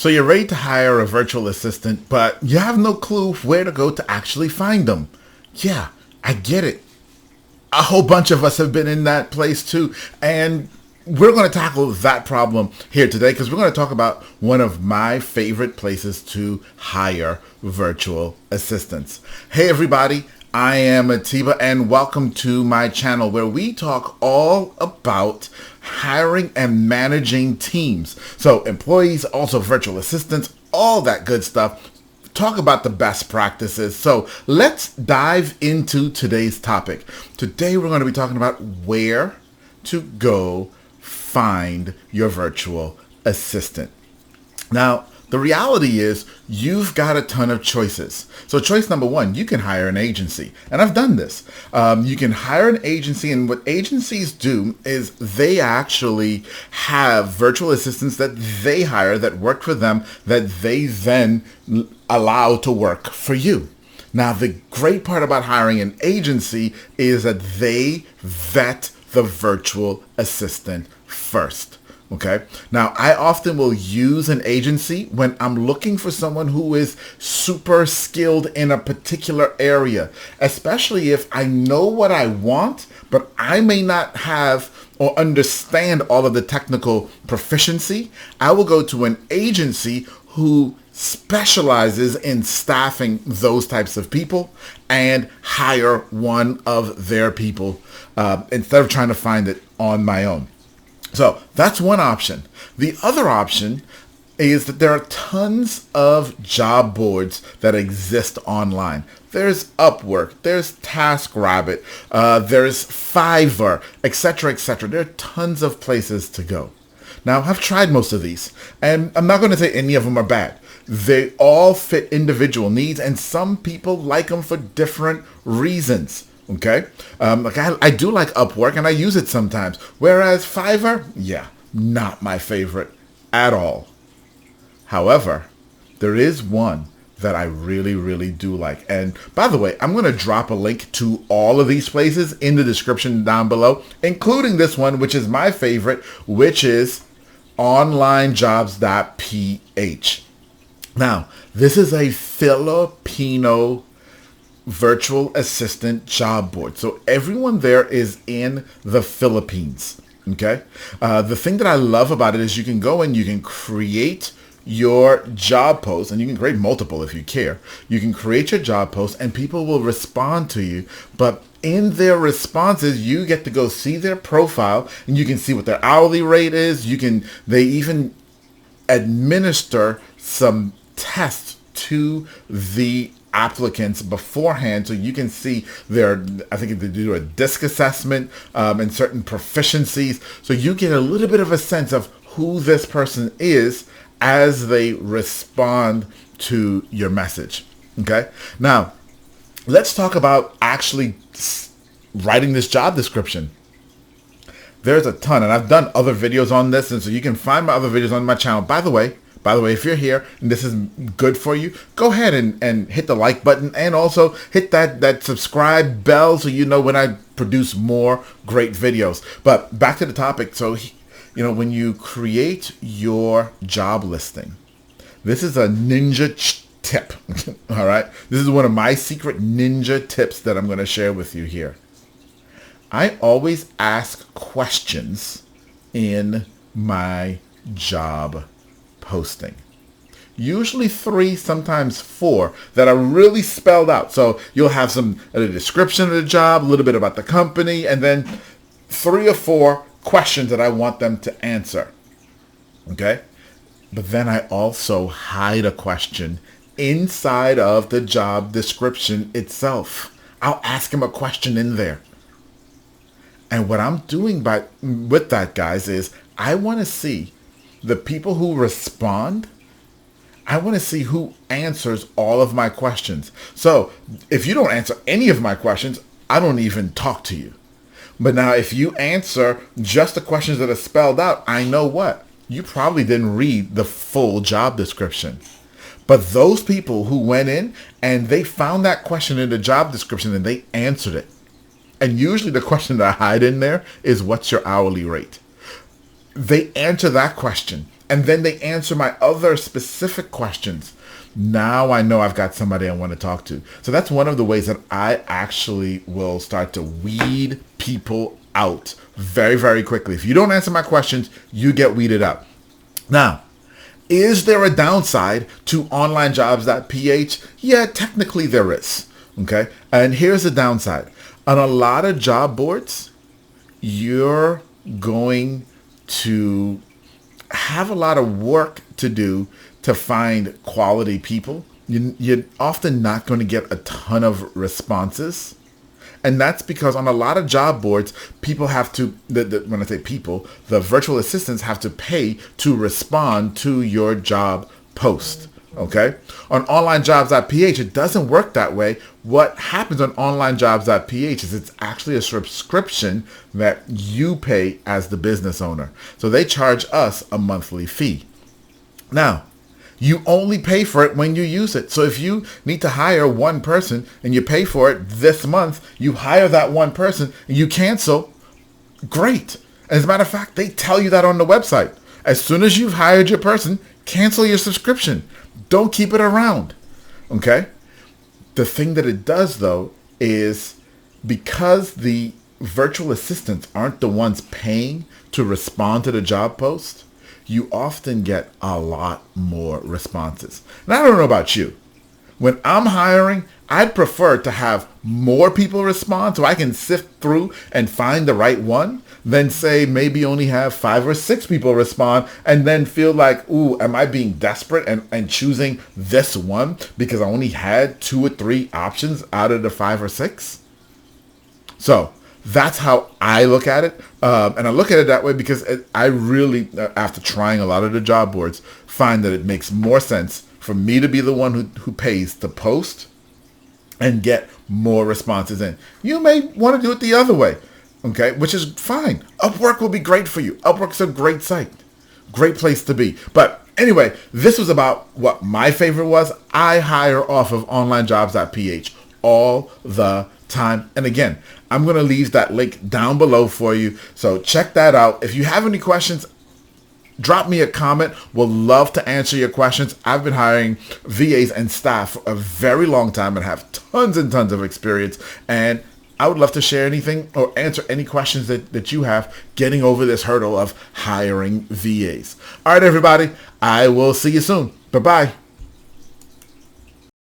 So you're ready to hire a virtual assistant, but you have no clue where to go to actually find them. Yeah, I get it. A whole bunch of us have been in that place too. And we're going to tackle that problem here today because we're going to talk about one of my favorite places to hire virtual assistants. Hey everybody, I am Atiba and welcome to my channel where we talk all about hiring and managing teams. So employees, also virtual assistants, all that good stuff. Talk about the best practices. So let's dive into today's topic. Today we're going to be talking about where to go find your virtual assistant. Now, the reality is you've got a ton of choices. So choice number one, you can hire an agency. And I've done this. You can hire an agency, and what agencies do is they actually have virtual assistants that they hire that work for them that they then allow to work for you. Now, the great part about hiring an agency is that they vet the virtual assistant first. Okay. Now, I often will use an agency when I'm looking for someone who is super skilled in a particular area, especially if I know what I want, but I may not have or understand all of the technical proficiency. I will go to an agency who specializes in staffing those types of people and hire one of their people instead of trying to find it on my own. So that's one option. The other option is that there are tons of job boards that exist online. There's Upwork, there's TaskRabbit, there's Fiverr, etc., etc. There are tons of places to go. Now, I've tried most of these, and I'm not going to say any of them are bad. They all fit individual needs, and some people like them for different reasons. Okay, like I do like Upwork and I use it sometimes. Whereas Fiverr, yeah, not my favorite at all. However, there is one that I really, really do like. And by the way, I'm going to drop a link to all of these places in the description down below, including this one, which is my favorite, which is Onlinejobs.ph. Now, this is a Filipino virtual assistant job board. So everyone there is in the Philippines. Okay. The thing that I love about it is you can go and you can create your job post, and you can create multiple if you care. You can create your job post and people will respond to you. But in their responses, you get to go see their profile and you can see what their hourly rate is. They even administer some tests to the applicants beforehand, so you can see I think they do a disc assessment and certain proficiencies, so you get a little bit of a sense of who this person is as they respond to your message. Okay, now let's talk about actually writing this job description. There's a ton, and I've done other videos on this, and so you can find my other videos on my channel. By the way, if you're here and this is good for you, go ahead and hit the like button and also hit that subscribe bell so you know when I produce more great videos. But back to the topic. So, when you create your job listing, this is a ninja tip. All right. This is one of my secret ninja tips that I'm going to share with you here. I always ask questions in my job posting. Usually 3, sometimes 4 that are really spelled out. So you'll have a description of the job, a little bit about the company, and then 3 or 4 questions that I want them to answer. Okay? But then I also hide a question inside of the job description itself. I'll ask them a question in there. And what I'm doing with that, guys, is I want to see the people who respond. I want to see who answers all of my questions. So if you don't answer any of my questions, I don't even talk to you. But now if you answer just the questions that are spelled out, I know what? You probably didn't read the full job description. But those people who went in and they found that question in the job description and they answered it. And usually the question that I hide in there is, what's your hourly rate? They answer that question and then they answer my other specific questions. Now I know I've got somebody I want to talk to. So that's one of the ways that I actually will start to weed people out very, very quickly. If you don't answer my questions, you get weeded out. Now, is there a downside to Onlinejobs.ph? Yeah, technically there is. Okay. And here's the downside. On a lot of job boards, you're going to have a lot of work to do to find quality people. You're often not going to get a ton of responses. And that's because on a lot of job boards, people have to, when I say people, the virtual assistants have to pay to respond to your job post. Okay? On Onlinejobs.ph, it doesn't work that way. What happens on Onlinejobs.ph is it's actually a subscription that you pay as the business owner. So they charge us a monthly fee. Now, you only pay for it when you use it. So if you need to hire one person and you pay for it this month, you hire that one person and you cancel, great. As a matter of fact, they tell you that on the website. As soon as you've hired your person, cancel your subscription. Don't keep it around. Okay? The thing that it does, though, is because the virtual assistants aren't the ones paying to respond to the job post, you often get a lot more responses. And I don't know about you. When I'm hiring, I'd prefer to have more people respond so I can sift through and find the right one than say maybe only have 5 or 6 people respond and then feel like, ooh, am I being desperate and choosing this one because I only had 2 or 3 options out of the 5 or 6? So that's how I look at it. And I look at it that way because I really, after trying a lot of the job boards, find that it makes more sense for me to be the one who pays to post and get more responses in. You may want to do it the other way, okay, which is fine. Upwork will be great for you. Upwork's a great site, great place to be. But anyway, this was about what my favorite was. I hire off of Onlinejobs.ph all the time. And again, I'm going to leave that link down below for you. So check that out. If you have any questions, drop me a comment. We'll love to answer your questions. I've been hiring VAs and staff for a very long time and have tons and tons of experience. And I would love to share anything or answer any questions that you have getting over this hurdle of hiring VAs. All right, everybody. I will see you soon. Bye-bye.